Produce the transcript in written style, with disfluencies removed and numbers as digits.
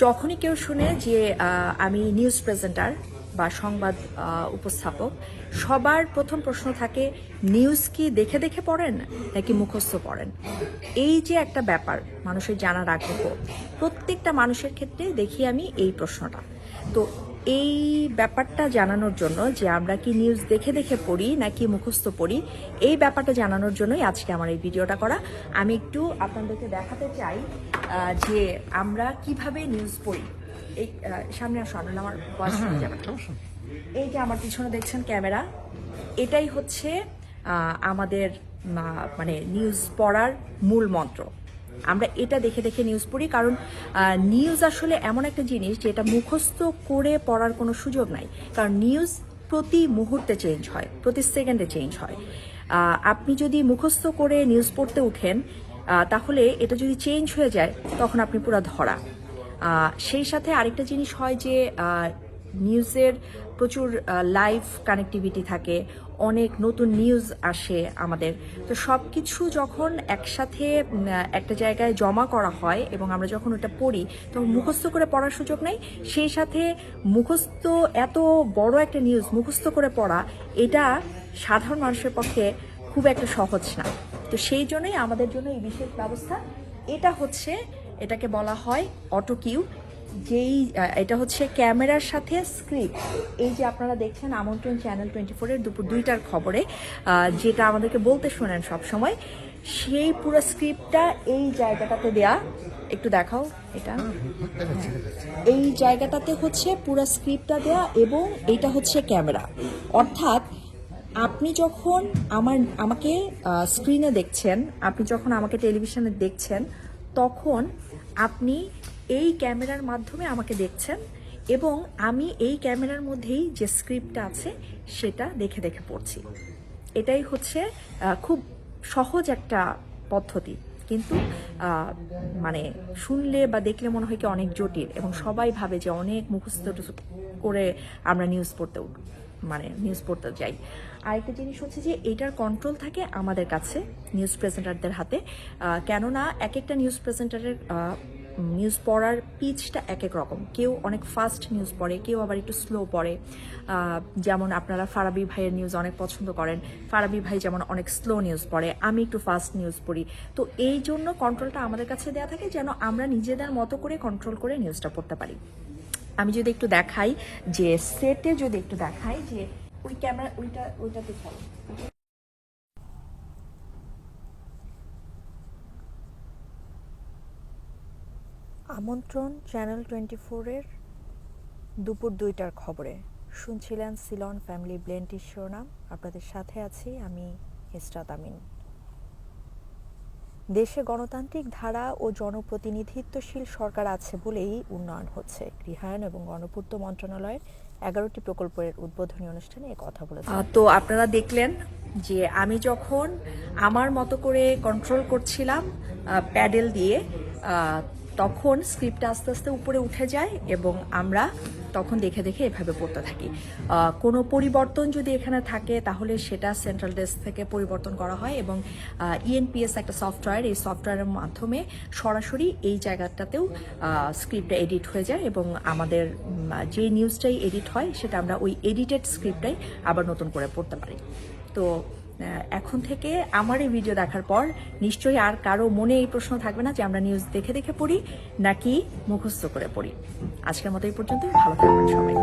যখনই কেউ শুনে যে আমি নিউজ প্রেজেন্টার বা সংবাদ উপস্থাপক, সবার প্রথম প্রশ্ন থাকে, নিউজ কি দেখে দেখে পড়েন নাকি মুখস্থ পড়েন? এই যে একটা ব্যাপার মানুষের জানার আগ্রহ, প্রত্যেকটা মানুষের ক্ষেত্রে দেখি আমি এই প্রশ্নটা। তো এই ব্যাপারটা জানানোর জন্য যে আমরা কি নিউজ দেখে দেখে পড়ি নাকি মুখস্থ পড়ি, এই ব্যাপারটা জানানোর জন্যই আজকে আমার এই ভিডিওটা করা। আমি একটু আপনাদেরকে দেখাতে চাই যে আমরা কিভাবে নিউজ পড়ি। এই সামনে আসো, আমার বয়স হয়ে যাবে। এই যে আমার পিছনে দেখছেন ক্যামেরা, এটাই হচ্ছে আমাদের মানে নিউজ পড়ার মূল মন্ত্র। আমরা এটা দেখে দেখে নিউজ পড়ি, কারণ নিউজ আসলে এমন একটা জিনিস যেটা মুখস্থ করে পড়ার কোনো সুযোগ নাই। কারণ নিউজ প্রতি মুহূর্তে চেঞ্জ হয়, প্রতি সেকেন্ডে চেঞ্জ হয়। আপনি যদি মুখস্থ করে নিউজ পড়তে উঠেন, তাহলে এটা যদি চেঞ্জ হয়ে যায় তখন আপনি পুরো ধরা। সেই সাথে আরেকটা জিনিস হয় যে নিউজের প্রচুর লাইভ কানেক্টিভিটি থাকে, অনেক নতুন নিউজ আসে আমাদের। তো সব কিছু যখন একসাথে একটা জায়গায় জমা করা হয় এবং আমরা যখন ওটা পড়ি, তখন মুখস্থ করে পড়ার সুযোগ নেই। সেই সাথে মুখস্থ, এত বড় একটা নিউজ মুখস্থ করে পড়া, এটা সাধারণ মানুষের পক্ষে খুব একটা সহজ না। তো সেই জন্যই আমাদের জন্য এই বিশেষ ব্যবস্থা। এটা হচ্ছে, এটাকে বলা হয় অটো কিউ। এটা হচ্ছে ক্যামেরার সাথে স্ক্রিপ্ট। এই যে আপনারা দেখছেন আমন্ত্রণ চ্যানেল 24-এর দুপুর 2টার খবরে যেটা আমাদেরকে বলতে শোনেন সব সময়, সেই পুরো স্ক্রিপ্টটা এই জায়গাটাতে দেয়া। একটু দেখাও এটা। এই জায়গাটাতে হচ্ছে পুরো স্ক্রিপ্টটা দেয়া এবং এটা হচ্ছে ক্যামেরা। অর্থাৎ আপনি যখন আমাকে স্ক্রিনে দেখছেন, আপনি যখন আমাকে টেলিভিশনে দেখছেন, তখন আপনি এই ক্যামেরার মাধ্যমে আমাকে দেখছেন এবং আমি এই ক্যামেরার মধ্যেই যে স্ক্রিপ্টটা আছে সেটা দেখে দেখে পড়ছি। এটাই হচ্ছে খুব সহজ একটা পদ্ধতি, কিন্তু মানে শুনলে বা দেখলে মনে হয় কি অনেক জটিল, এবং সবাই ভাবে যে অনেক মুখস্থ করে আমরা নিউজ পড়তে যাই। আরেকটা জিনিস হচ্ছে যে এটার কন্ট্রোল থাকে আমাদের কাছে, নিউজ প্রেজেন্টারদের হাতে। কেননা এক একটা নিউজ প্রেজেন্টারের নিউজ পড়ার পিচটা এক এক রকম। কেউ অনেক ফাস্ট নিউজ পড়ে, কেউ আবার একটু স্লো পড়ে। যেমন আপনারা ফারাবি ভাইয়ের নিউজ অনেক পছন্দ করেন, ফারাবি ভাই যেমন অনেক স্লো নিউজ পড়ে, আমি একটু ফাস্ট নিউজ পড়ি। তো এই জন্য কন্ট্রোলটা আমাদের কাছে দেওয়া থাকে যেন আমরা নিজেদের মতো করে কন্ট্রোল করে নিউজটা পড়তে পারি। আমি যদি একটু দেখাই যে সেটে, যদি একটু দেখাই যে ওই ক্যামেরা ওইটাতে চলো। আমন্ত্রণ চ্যানেল 24-এর দুপুর 2টার খবরে শুনছিলেন সিলন ফ্যামিলি ব্লেন্টির শিরোনাম। আপনাদের সাথে আছি আমি ইসরাত আমিন। দেশে গণতান্ত্রিক ধারা ও জনপ্রতিনিধিত্বশীল সরকার আছে বলেই উন্নয়ন হচ্ছে। গৃহায়ন এবং গণপূর্ত মন্ত্রণালয়ের 11টি প্রকল্পের উদ্বোধনী অনুষ্ঠানে এ কথা বলেছেন। তো আপনারা দেখলেন যে আমি যখন আমার মতো করে কন্ট্রোল করছিলাম প্যাডেল দিয়ে, তখন স্ক্রিপ্ট আস্তে আস্তে উপরে উঠে যায় এবং আমরা তখন দেখে দেখে এভাবে পড়তে থাকি। কোনো পরিবর্তন যদি এখানে থাকে তাহলে সেটা সেন্ট্রাল ডেস্ক থেকে পরিবর্তন করা হয় এবং ইএনপিএস একটা সফটওয়্যার, এই সফটওয়্যারের মাধ্যমে সরাসরি এই জায়গাটাতেও স্ক্রিপ্টটা এডিট হয়ে যায় এবং আমাদের যে নিউজটাই এডিট হয় সেটা আমরা ওই এডিটেড স্ক্রিপ্টটাই আবার নতুন করে পড়তে পারি। তো এখন থেকে আমার এই ভিডিও দেখার পর নিশ্চয়ই আর কারো মনে এই প্রশ্ন থাকবে না যে আমরা নিউজ দেখে দেখে পড়ি নাকি মুখস্থ করে পড়ি। আজকের মতো এই পর্যন্তই। ভালো থাকবেন সবাই।